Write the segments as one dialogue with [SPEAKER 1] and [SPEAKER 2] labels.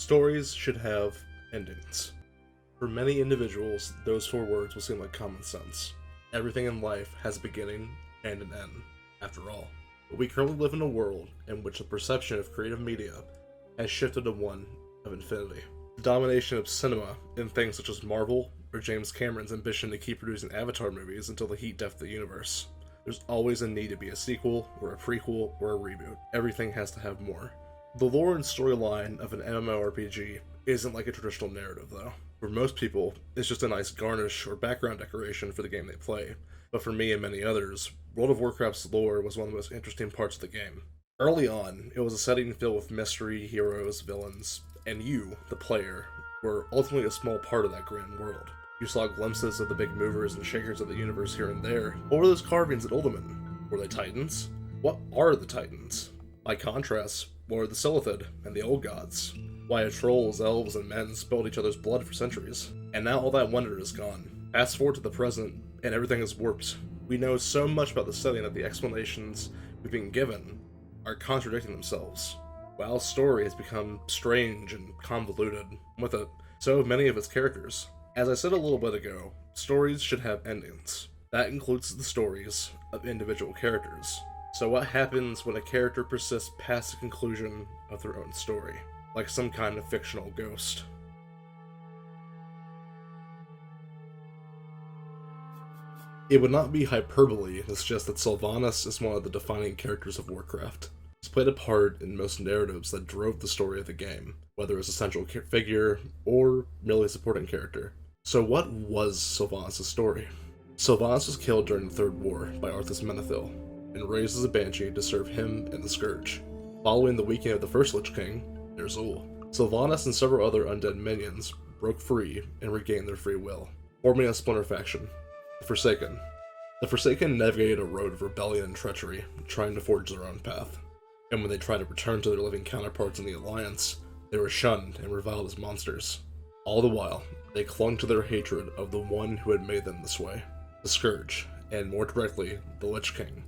[SPEAKER 1] Stories should have endings. For many individuals, those four words will seem like common sense. Everything in life has a beginning and an end, after all. But we currently live in a world in which the perception of creative media has shifted to one of infinity. The domination of cinema in things such as Marvel or James Cameron's ambition to keep producing Avatar movies until the heat death of the universe. There's always a need to be a sequel, or a prequel, or a reboot. Everything has to have more. The lore and storyline of an MMORPG isn't like a traditional narrative, though. For most people, it's just a nice garnish or background decoration for the game they play. But for me and many others, World of Warcraft's lore was one of the most interesting parts of the game. Early on, it was a setting filled with mystery, heroes, villains, and you, the player, were ultimately a small part of that grand world. You saw glimpses of the big movers and shakers of the universe here and there. What were those carvings at Uldaman? Were they titans? What are the titans? By contrast, what are the Silithid and the old gods? Why have trolls, elves, and men spilled each other's blood for centuries? And now all that wonder is gone. Fast forward to the present, and everything is warped. We know so much about the setting that the explanations we've been given are contradicting themselves. WoW's story has become strange and convoluted. With it, so have many of its characters. As I said a little bit ago, stories should have endings. That includes the stories of individual characters. So what happens when a character persists past the conclusion of their own story? Like some kind of fictional ghost. It would not be hyperbole to suggest that Sylvanas is one of the defining characters of Warcraft. She's played a part in most narratives that drove the story of the game, whether as a central figure or merely a supporting character. So what was Sylvanas' story? Sylvanas was killed during the Third War by Arthas Menethil, and raised as a banshee to serve him and the Scourge. Following the weakening of the first Lich King, Ner'zhul, Sylvanas and several other undead minions broke free and regained their free will, forming a splinter faction, the Forsaken. The Forsaken navigated a road of rebellion and treachery, trying to forge their own path. And when they tried to return to their living counterparts in the Alliance, they were shunned and reviled as monsters. All the while, they clung to their hatred of the one who had made them this way, the Scourge, and more directly, the Lich King.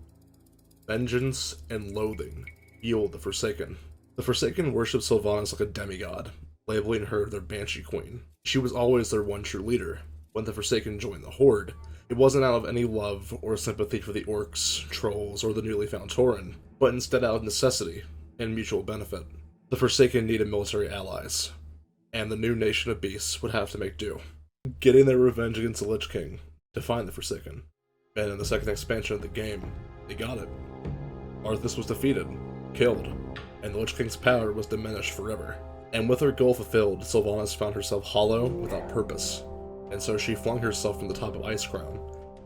[SPEAKER 1] Vengeance and loathing fueled the Forsaken. The Forsaken worshipped Sylvanas like a demigod, labeling her their Banshee Queen. She was always their one true leader. When the Forsaken joined the Horde, it wasn't out of any love or sympathy for the orcs, trolls, or the newly found Tauren, but instead out of necessity and mutual benefit. The Forsaken needed military allies, and the new nation of beasts would have to make do, getting their revenge against the Lich King to find the Forsaken. And in the second expansion of the game, they got it. Arthas was defeated, killed, and the Lich King's power was diminished forever. And with her goal fulfilled, Sylvanas found herself hollow without purpose, and so she flung herself from the top of Icecrown,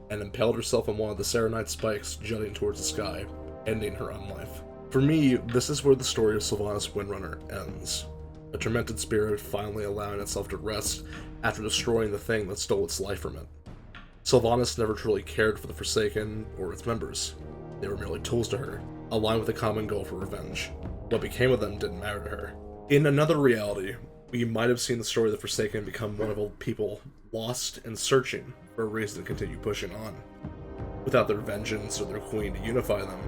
[SPEAKER 1] and impaled herself on one of the Serenite spikes jutting towards the sky, ending her own life. For me, this is where the story of Sylvanas Windrunner ends. A tormented spirit finally allowing itself to rest after destroying the thing that stole its life from it. Sylvanas never truly cared for the Forsaken or its members. They were merely tools to her, aligned with a common goal for revenge. What became of them didn't matter to her. In another reality, we might have seen the story of the Forsaken become one of a people lost and searching for a reason to continue pushing on. Without their vengeance or their queen to unify them,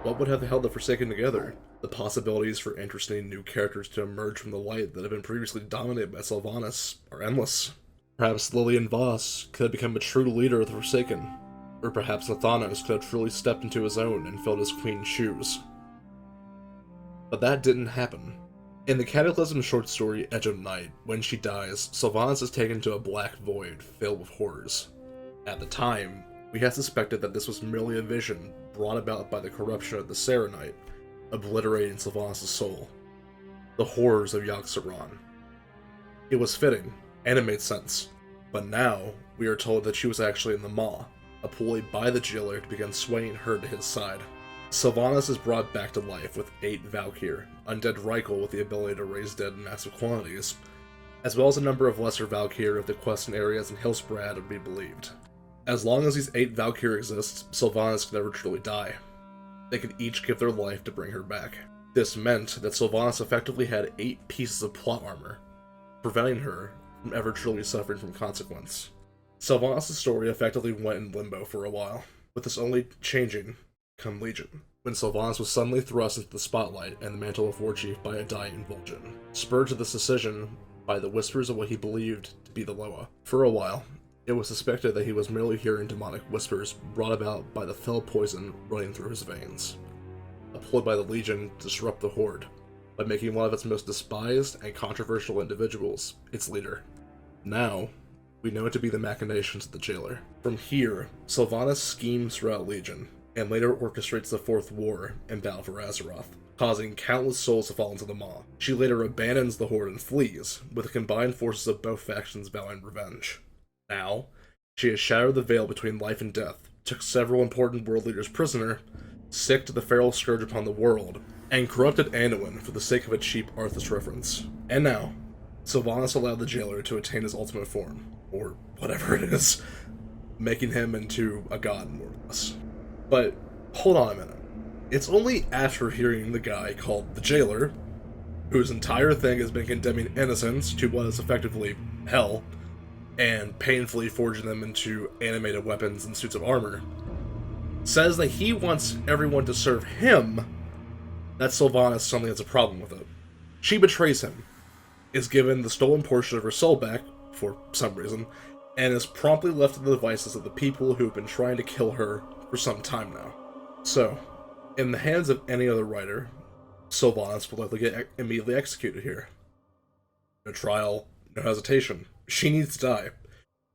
[SPEAKER 1] what would have held the Forsaken together? The possibilities for interesting new characters to emerge from the light that have been previously dominated by Sylvanas are endless. Perhaps Lillian Voss could have become a true leader of the Forsaken, or perhaps Nathanos could have truly stepped into his own and filled his queen's shoes. But that didn't happen. In the Cataclysm short story Edge of Night, when she dies, Sylvanas is taken to a black void filled with horrors. At the time, we had suspected that this was merely a vision brought about by the corruption of the Serenite, obliterating Sylvanas' soul. The horrors of Yogg-Saron. It was fitting, and it made sense. But now, we are told that she was actually in the Maw, a ploy by the jailer to begin swaying her to his side. Sylvanas is brought back to life with 8 Valkyr, undead Reichel with the ability to raise dead in massive quantities, as well as a number of lesser Valkyr if the quests and areas in Hillsbrad would be believed. As long as these 8 Valkyr exist, Sylvanas could never truly die. They could each give their life to bring her back. This meant that Sylvanas effectively had 8 pieces of plot armor, preventing her from ever truly suffering from consequence. Sylvanas' story effectively went in limbo for a while, with this only changing come Legion, when Sylvanas was suddenly thrust into the spotlight and the mantle of Warchief by a dying Vol'jin, spurred to this decision by the whispers of what he believed to be the Loa. For a while, it was suspected that he was merely hearing demonic whispers brought about by the fell poison running through his veins, employed by the Legion to disrupt the Horde, by making one of its most despised and controversial individuals its leader. Now, we know it to be the machinations of the Jailer. From here, Sylvanas schemes throughout Legion, and later orchestrates the Fourth War in Battle for Azeroth, causing countless souls to fall into the maw. She later abandons the Horde and flees, with the combined forces of both factions vowing revenge. Now, she has shattered the veil between life and death, took several important world leaders prisoner, sicked the feral scourge upon the world, and corrupted Anduin for the sake of a cheap Arthas reference. And now, Sylvanas allowed the Jailer to attain his ultimate form, or whatever it is, making him into a god more or less. But, hold on a minute. It's only after hearing the guy called the Jailer, whose entire thing has been condemning innocents to what is effectively hell, and painfully forging them into animated weapons and suits of armor, says that he wants everyone to serve him, that Sylvanas suddenly has a problem with it. She betrays him, is given the stolen portion of her soul back, for some reason, and is promptly left to the devices of the people who have been trying to kill her for some time now. So, in the hands of any other writer, Sylvanas will likely get immediately executed here. No trial, no hesitation. She needs to die.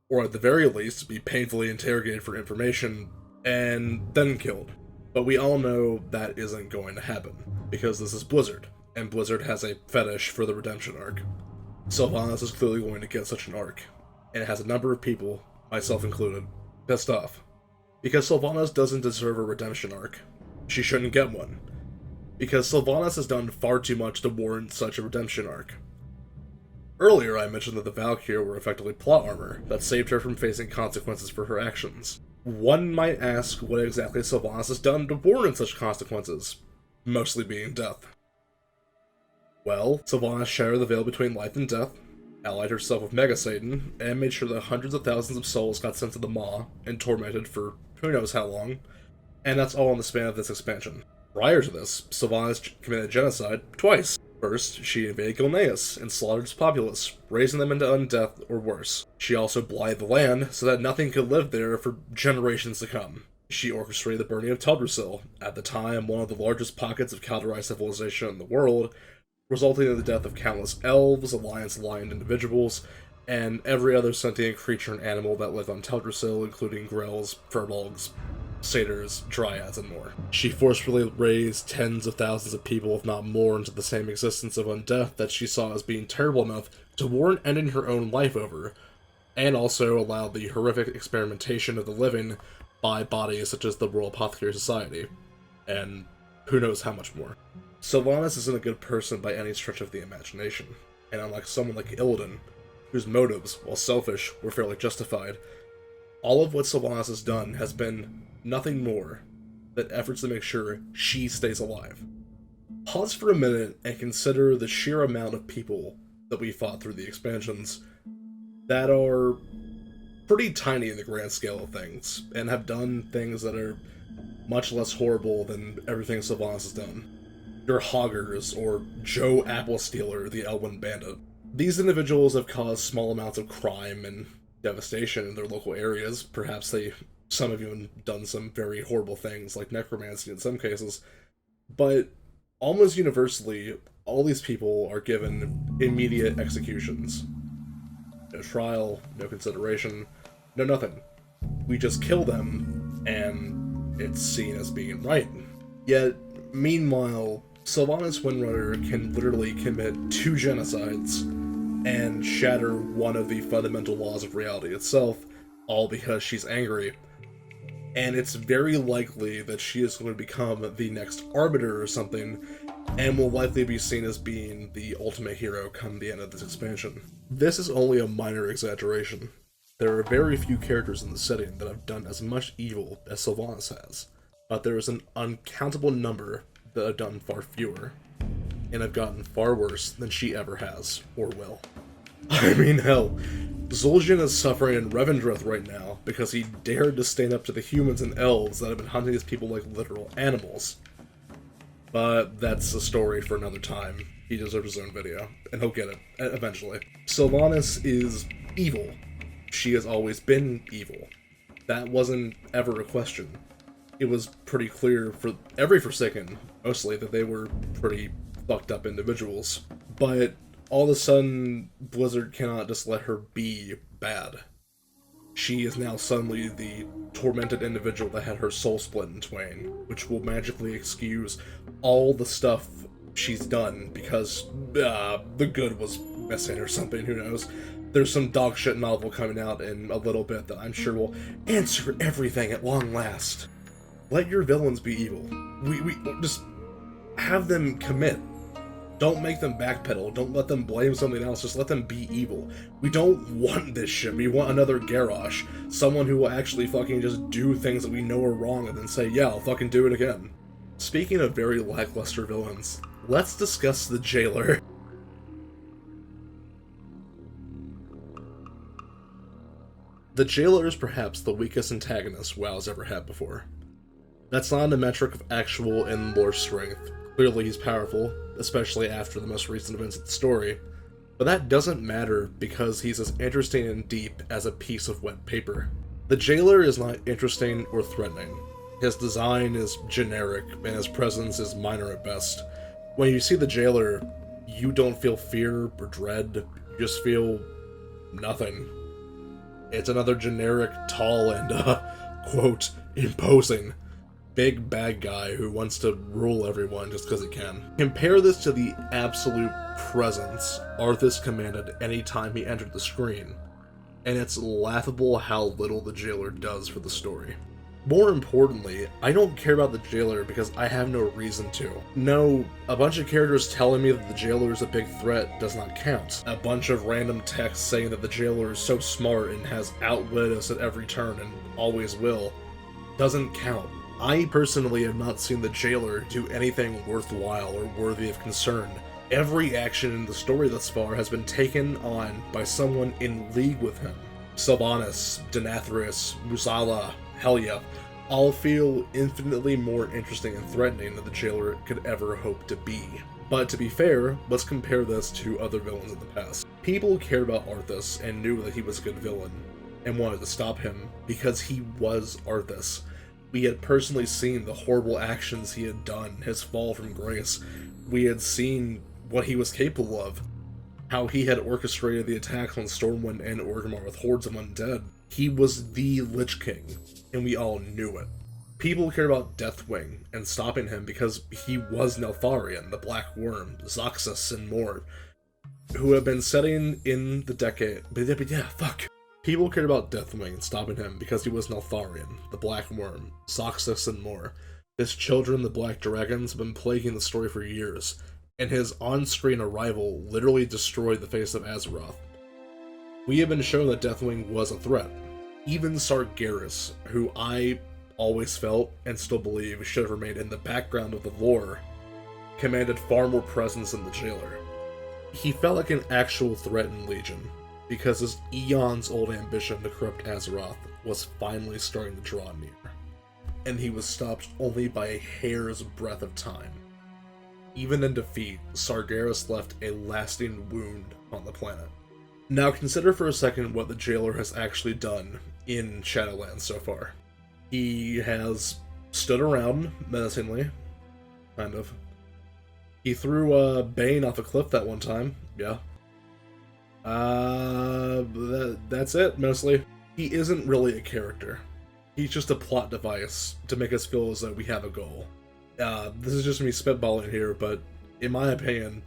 [SPEAKER 1] Or at the very least, be painfully interrogated for information, and then killed. But we all know that isn't going to happen, because this is Blizzard, and Blizzard has a fetish for the redemption arc. Sylvanas is clearly going to get such an arc, and it has a number of people, myself included, pissed off. Because Sylvanas doesn't deserve a redemption arc. She shouldn't get one. Because Sylvanas has done far too much to warrant such a redemption arc. Earlier I mentioned that the Valkyrie were effectively plot armor that saved her from facing consequences for her actions. One might ask what exactly Sylvanas has done to warrant such consequences, mostly being death. Well, Sylvanas shattered the veil between life and death, allied herself with Mega Satan, and made sure that hundreds of thousands of souls got sent to the Maw and tormented for who knows how long, and that's all in the span of this expansion. Prior to this, Sylvanas committed genocide twice. First, she invaded Gilneas and slaughtered its populace, raising them into undeath or worse. She also blighted the land so that nothing could live there for generations to come. She orchestrated the burning of Teldrassil, at the time one of the largest pockets of Kaldorei civilization in the world, resulting in the death of countless elves, alliance-aligned individuals, and every other sentient creature and animal that lived on Teldrassil, including Grells, Furbolgs, Satyrs, Dryads, and more. She forcefully raised tens of thousands of people, if not more, into the same existence of undeath that she saw as being terrible enough to warrant ending her own life over, and also allowed the horrific experimentation of the living by bodies such as the Royal Apothecary Society, and who knows how much more. Sylvanas isn't a good person by any stretch of the imagination, and unlike someone like Illidan, whose motives, while selfish, were fairly justified, all of what Sylvanas has done has been nothing more than efforts to make sure she stays alive. Pause for a minute and consider the sheer amount of people that we fought through the expansions that are pretty tiny in the grand scale of things, and have done things that are much less horrible than everything Sylvanas has done. Your Hoggers, or Joe Applestealer, the Elwyn Bandit. These individuals have caused small amounts of crime and devastation in their local areas. Perhaps some have even done some very horrible things, like necromancy in some cases. But almost universally, all these people are given immediate executions. No trial, no consideration, no nothing. We just kill them, and it's seen as being right. Yet, meanwhile, Sylvanas Windrunner can literally commit 2 genocides and shatter one of the fundamental laws of reality itself, all because she's angry. And it's very likely that she is going to become the next Arbiter or something, and will likely be seen as being the ultimate hero come the end of this expansion. This is only a minor exaggeration. There are very few characters in the setting that have done as much evil as Sylvanas has, but there is an uncountable number that have done far fewer, and have gotten far worse than she ever has, or will. I mean, hell, Zul'jin is suffering in Revendreth right now because he dared to stand up to the humans and elves that have been hunting his people like literal animals. But that's a story for another time. He deserves his own video, and he'll get it eventually. Sylvanas is evil. She has always been evil. That wasn't ever a question. It was pretty clear for every Forsaken, mostly, that they were pretty fucked up individuals. But all of a sudden, Blizzard cannot just let her be bad. She is now suddenly the tormented individual that had her soul split in twain, which will magically excuse all the stuff she's done because the good was missing or something, who knows. There's some dog shit novel coming out in a little bit that I'm sure will answer everything at long last. Let your villains be evil. We just have them commit. Don't make them backpedal. Don't let them blame something else. Just let them be evil. We don't want this shit. We want another Garrosh. Someone who will actually fucking just do things that we know are wrong and then say, yeah, I'll fucking do it again. Speaking of very lackluster villains, let's discuss the Jailer. The Jailer is perhaps the weakest antagonist WoW's ever had before. That's not a metric of actual in-lore strength. Clearly he's powerful, especially after the most recent events of the story, but that doesn't matter because he's as interesting and deep as a piece of wet paper. The Jailer is not interesting or threatening. His design is generic, and his presence is minor at best. When you see the Jailer, you don't feel fear or dread, you just feel nothing. It's another generic, tall, and, quote, imposing big bad guy who wants to rule everyone just because he can. Compare this to the absolute presence Arthas commanded any time he entered the screen, and it's laughable how little the Jailer does for the story. More importantly, I don't care about the Jailer because I have no reason to. No, a bunch of characters telling me that the Jailer is a big threat does not count. A bunch of random texts saying that the Jailer is so smart and has outwitted us at every turn and always will doesn't count. I personally have not seen the Jailer do anything worthwhile or worthy of concern. Every action in the story thus far has been taken on by someone in league with him. Sylvanas, Denathrius, Musala, Helya all feel infinitely more interesting and threatening than the Jailer could ever hope to be. But to be fair, let's compare this to other villains in the past. People cared about Arthas and knew that he was a good villain, and wanted to stop him because he was Arthas. We had personally seen the horrible actions he had done, his fall from grace. We had seen what he was capable of, how he had orchestrated the attacks on Stormwind and Orgrimmar with hordes of undead. He was the Lich King, and we all knew it. People cared about Deathwing and stopping him because he was Neltharion, the Black Worm, Zoxus, and more, who have been setting in the decade. People cared about Deathwing and stopping him because he was Neltharion, the Black Worm, Zoxus, and more. His children, the Black Dragons, have been plaguing the story for years, and his on-screen arrival literally destroyed the face of Azeroth. We have been shown that Deathwing was a threat. Even Sargeras, who I always felt, and still believe, should have remained in the background of the lore, commanded far more presence than the Jailer. He felt like an actual threat in Legion, because his eons-old ambition to corrupt Azeroth was finally starting to draw near, and he was stopped only by a hair's breadth of time. Even in defeat, Sargeras left a lasting wound on the planet. Now consider for a second what the Jailer has actually done in Shadowlands so far. He has stood around menacingly, kind of. He threw Bane off a cliff that one time, yeah. That's it, mostly. He isn't really a character. He's just a plot device to make us feel as though we have a goal. This is just me spitballing here, but in my opinion,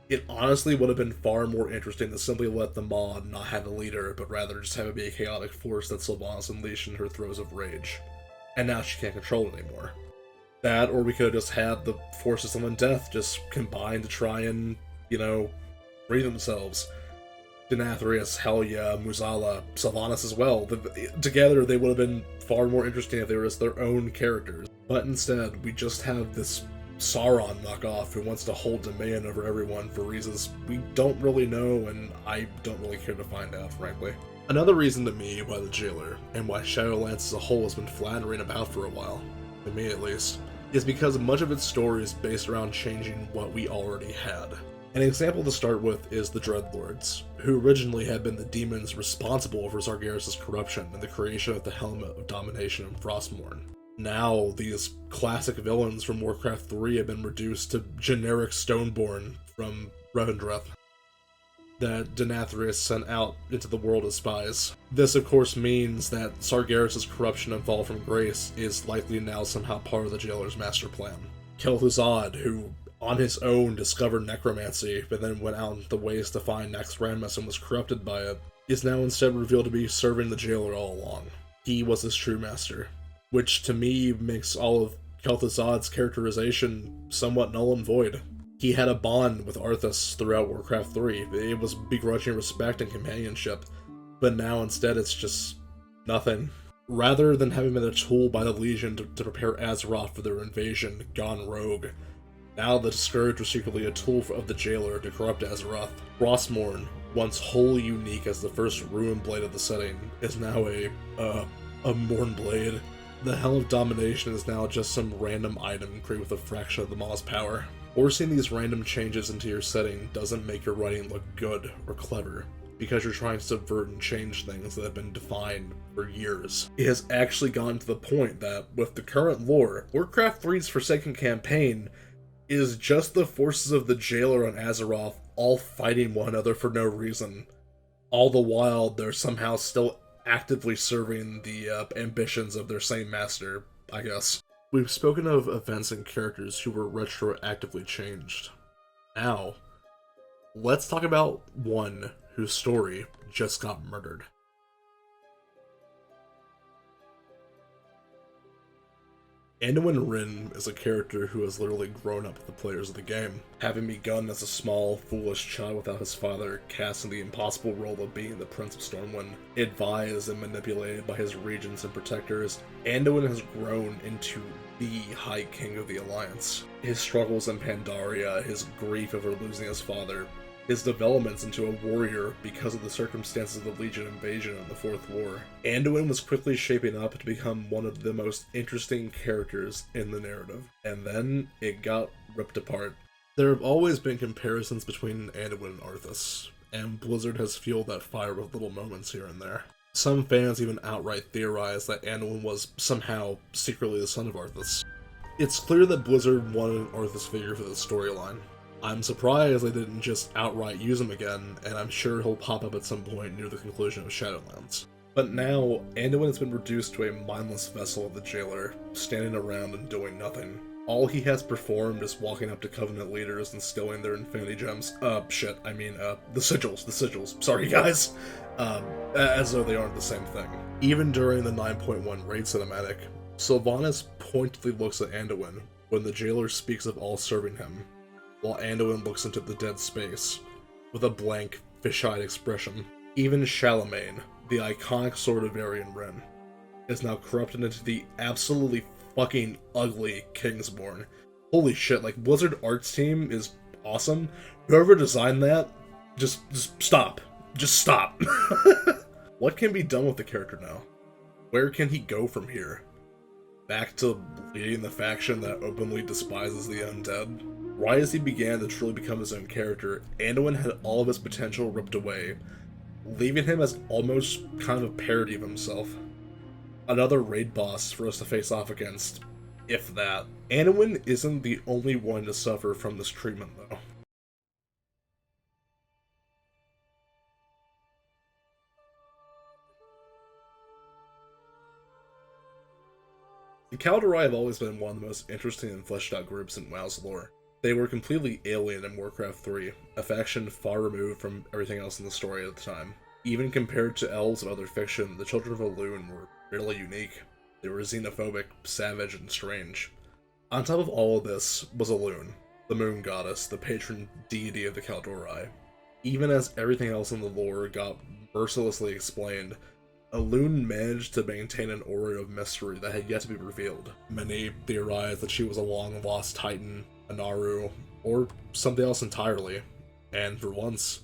[SPEAKER 1] it honestly would have been far more interesting to simply let the mod not have a leader, but rather just have it be a chaotic force that Sylvanas unleashed in her throes of rage. And now she can't control it anymore. That, or we could have just had the forces of undeath just combine to try and, free themselves. Denathrius, Helya, Musala, Sylvanas as well. Together they would have been far more interesting if they were as their own characters. But instead, we just have this Sauron knockoff who wants to hold dominion over everyone for reasons we don't really know, and I don't really care to find out, frankly. Another reason to me why the Jailer, and why Shadowlands as a whole has been floundering about for a while, to me at least, is because much of its story is based around changing what we already had. An example to start with is the Dreadlords, who originally had been the demons responsible for Sargeras' corruption and the creation of the Helmet of Domination in Frostmourne. Now, these classic villains from Warcraft 3 have been reduced to generic Stoneborn from Revendreth that Denathrius sent out into the world as spies. This, of course, means that Sargeras' corruption and fall from grace is likely now somehow part of the Jailer's master plan. Kel'Thuzad, who on his own discovered necromancy, but then went out into the ways to find Naxxramas and was corrupted by it, is now instead revealed to be serving the Jailer all along. He was his true master, which to me makes all of Kel'Thuzad's characterization somewhat null and void. He had a bond with Arthas throughout Warcraft 3. It was begrudging respect and companionship, but now instead it's just nothing. Rather than having been a tool by the Legion to prepare Azeroth for their invasion gone rogue, now the Scourge was secretly a tool of the Jailer to corrupt Azeroth. Frostmourne, once wholly unique as the first Ruin Blade of the setting, is now a Mourn Blade. The Helm of Domination is now just some random item created with a fraction of the Maw's power. Forcing these random changes into your setting doesn't make your writing look good or clever, because you're trying to subvert and change things that have been defined for years. It has actually gotten to the point that, with the current lore, Warcraft 3's Forsaken campaign is just the forces of the Jailer on Azeroth all fighting one another for no reason. All the while, they're somehow still actively serving the ambitions of their same master, I guess. We've spoken of events and characters who were retroactively changed. Now, let's talk about one whose story just got murdered. Anduin Wrynn is a character who has literally grown up with the players of the game, having begun as a small, foolish child without his father, cast in the impossible role of being the Prince of Stormwind. Advised and manipulated by his regents and protectors, Anduin has grown into the High King of the Alliance. His struggles in Pandaria, his grief over losing his father, his developments into a warrior because of the circumstances of the Legion invasion in the Fourth War. Anduin was quickly shaping up to become one of the most interesting characters in the narrative, and then it got ripped apart. There have always been comparisons between Anduin and Arthas, and Blizzard has fueled that fire with little moments here and there. Some fans even outright theorize that Anduin was somehow secretly the son of Arthas. It's clear that Blizzard wanted an Arthas figure for the storyline. I'm surprised they didn't just outright use him again, and I'm sure he'll pop up at some point near the conclusion of Shadowlands. But now, Anduin has been reduced to a mindless vessel of the Jailer, standing around and doing nothing. All he has performed is walking up to Covenant leaders and stealing their Infinity Gems. The sigils. Sorry, guys. As though they aren't the same thing. Even during the 9.1 raid cinematic, Sylvanas pointedly looks at Anduin when the Jailer speaks of all serving him, while Anduin looks into the dead space, with a blank, fish-eyed expression. Even Charlemagne, the iconic sword of Varian Wrynn, is now corrupted into the absolutely fucking ugly Kingsborn. Holy shit, like, Blizzard Arts team is awesome. Whoever designed that, just stop. Just stop. What can be done with the character now? Where can he go from here? Back to leading the faction that openly despises the undead? Right as he began to truly become his own character, Anduin had all of his potential ripped away, leaving him as almost kind of a parody of himself. Another raid boss for us to face off against, if that. Anduin isn't the only one to suffer from this treatment, though. The Kaldorei have always been one of the most interesting and fleshed out groups in WoW's lore. They were completely alien in Warcraft 3, a faction far removed from everything else in the story at the time. Even compared to elves and other fiction, the Children of Elune were really unique. They were xenophobic, savage, and strange. On top of all of this was Elune, the moon goddess, the patron deity of the Kaldorei. Even as everything else in the lore got mercilessly explained, Elune managed to maintain an aura of mystery that had yet to be revealed. Many theorized that she was a long-lost titan, a Naru, or something else entirely. And for once,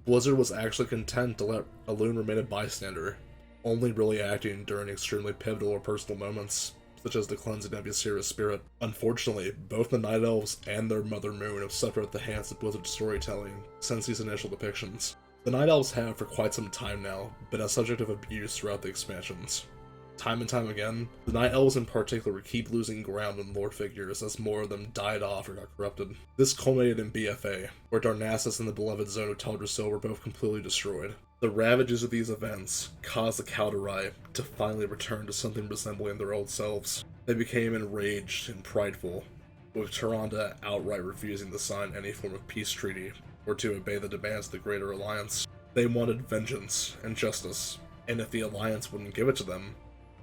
[SPEAKER 1] Blizzard was actually content to let Elune remain a bystander, only really acting during extremely pivotal or personal moments, such as the cleansing of Ysera's spirit. Unfortunately, both the Night Elves and their Mother Moon have suffered at the hands of Blizzard's storytelling since these initial depictions. The Night Elves have, for quite some time now, been a subject of abuse throughout the expansions. Time and time again, the Night Elves in particular keep losing ground in lore figures as more of them died off or got corrupted. This culminated in BFA, where Darnassus and the beloved zone of Teldrassil were both completely destroyed. The ravages of these events caused the Kaldorei to finally return to something resembling their old selves. They became enraged and prideful, with Tyrande outright refusing to sign any form of peace treaty or to obey the demands of the Greater Alliance. They wanted vengeance and justice, and if the Alliance wouldn't give it to them,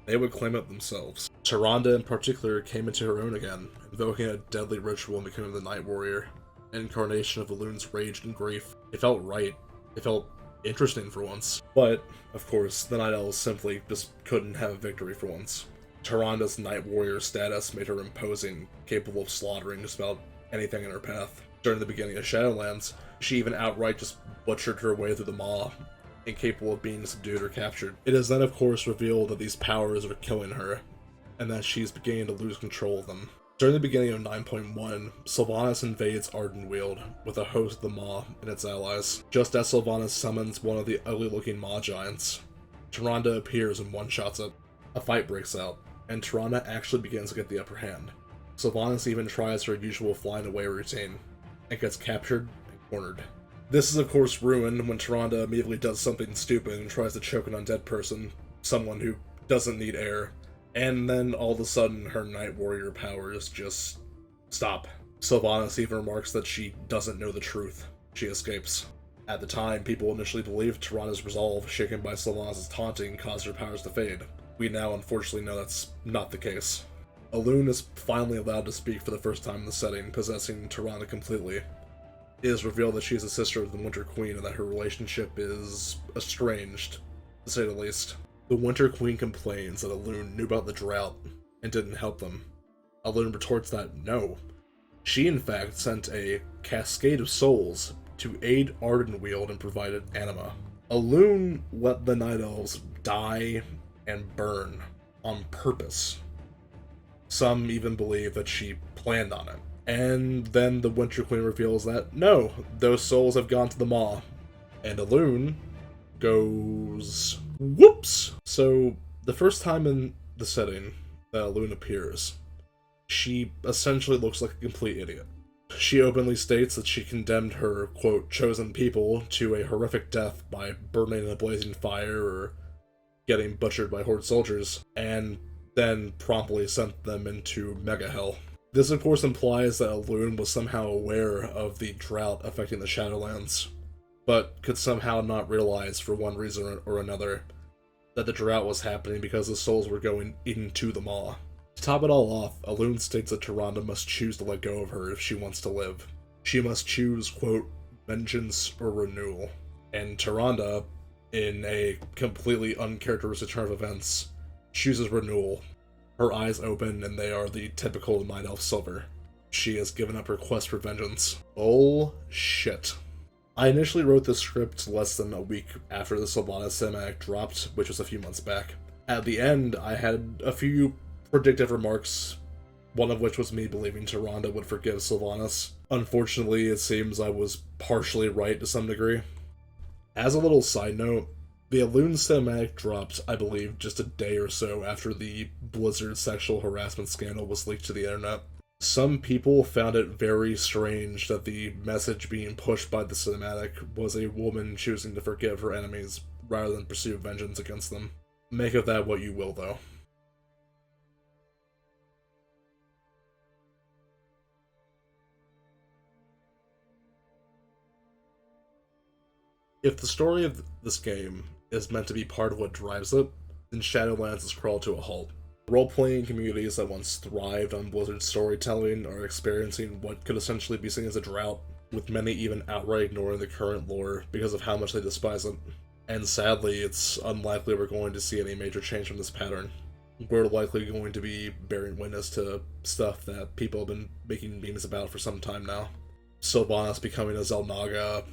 [SPEAKER 1] they would claim it themselves. Tyrande in particular came into her own again, invoking a deadly ritual and becoming the Night Warrior, an incarnation of Elune's rage and grief. It felt right. It felt interesting for once. But, of course, the Night Elves simply just couldn't have a victory for once. Tyrande's Night Warrior status made her imposing, capable of slaughtering just about anything in her path. During the beginning of Shadowlands, she even outright just butchered her way through the Maw, incapable of being subdued or captured. It is then of course revealed that these powers are killing her, and that she's beginning to lose control of them. During the beginning of 9.1, Sylvanas invades Ardenweald with a host of the Maw and its allies. Just as Sylvanas summons one of the ugly-looking Maw giants, Tyrande appears and one-shots it. A fight breaks out, and Tyrande actually begins to get the upper hand. Sylvanas even tries her usual flying away routine, and gets captured and cornered. This is of course ruined when Tyrande immediately does something stupid and tries to choke an undead person, someone who doesn't need air, and then all of a sudden her Night Warrior powers just stop. Sylvanas even remarks that she doesn't know the truth. She escapes. At the time, people initially believed Tyrande's resolve, shaken by Sylvanas' taunting, caused her powers to fade. We now unfortunately know that's not the case. Elune is finally allowed to speak for the first time in the setting, possessing Tyrande completely. It is revealed that she is a sister of the Winter Queen and that her relationship is estranged, to say the least. The Winter Queen complains that Elune knew about the drought and didn't help them. Elune retorts that no. She in fact sent a cascade of souls to aid Ardenweald and provided anima. Elune let the Night Elves die and burn on purpose. Some even believe that she planned on it. And then the Winter Queen reveals that, no, those souls have gone to the Maw. And Elune goes, whoops! So, the first time in the setting that Elune appears, she essentially looks like a complete idiot. She openly states that she condemned her, quote, chosen people to a horrific death by burning in a blazing fire or getting butchered by Horde soldiers, and then promptly sent them into Mega Hell. This of course implies that Elune was somehow aware of the drought affecting the Shadowlands, but could somehow not realize, for one reason or another, that the drought was happening because the souls were going into the Maw. To top it all off, Elune states that Tyrande must choose to let go of her if she wants to live. She must choose, quote, vengeance or renewal. And Tyrande, in a completely uncharacteristic turn of events, chooses renewal. Her eyes open, and they are the typical Night Elf silver. She has given up her quest for vengeance. Bullshit. I initially wrote this script less than a week after the Sylvanas cinematic dropped, which was a few months back. At the end, I had a few predictive remarks, one of which was me believing Tyrande would forgive Sylvanas. Unfortunately, it seems I was partially right to some degree. As a little side note, the Elune cinematic dropped, I believe, just a day or so after the Blizzard sexual harassment scandal was leaked to the internet. Some people found it very strange that the message being pushed by the cinematic was a woman choosing to forgive her enemies rather than pursue vengeance against them. Make of that what you will, though. If the story of this game is meant to be part of what drives it, then Shadowlands has crawled to a halt. Role-playing communities that once thrived on Blizzard's storytelling are experiencing what could essentially be seen as a drought, with many even outright ignoring the current lore because of how much they despise it. And sadly, it's unlikely we're going to see any major change from this pattern. We're likely going to be bearing witness to stuff that people have been making memes about for some time now. Sylvanas becoming a Xel'Naga,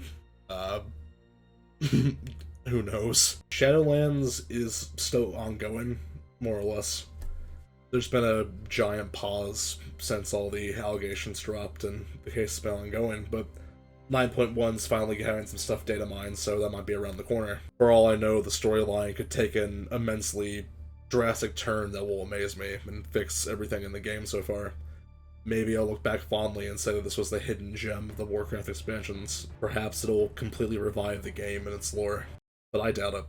[SPEAKER 1] Who knows? Shadowlands is still ongoing, more or less. There's been a giant pause since all the allegations dropped, and the case has been ongoing, but 9.1's finally having some stuff data mined, so that might be around the corner. For all I know, the storyline could take an immensely drastic turn that will amaze me and fix everything in the game so far. Maybe I'll look back fondly and say that this was the hidden gem of the Warcraft expansions. Perhaps it'll completely revive the game and its lore, but I doubt it.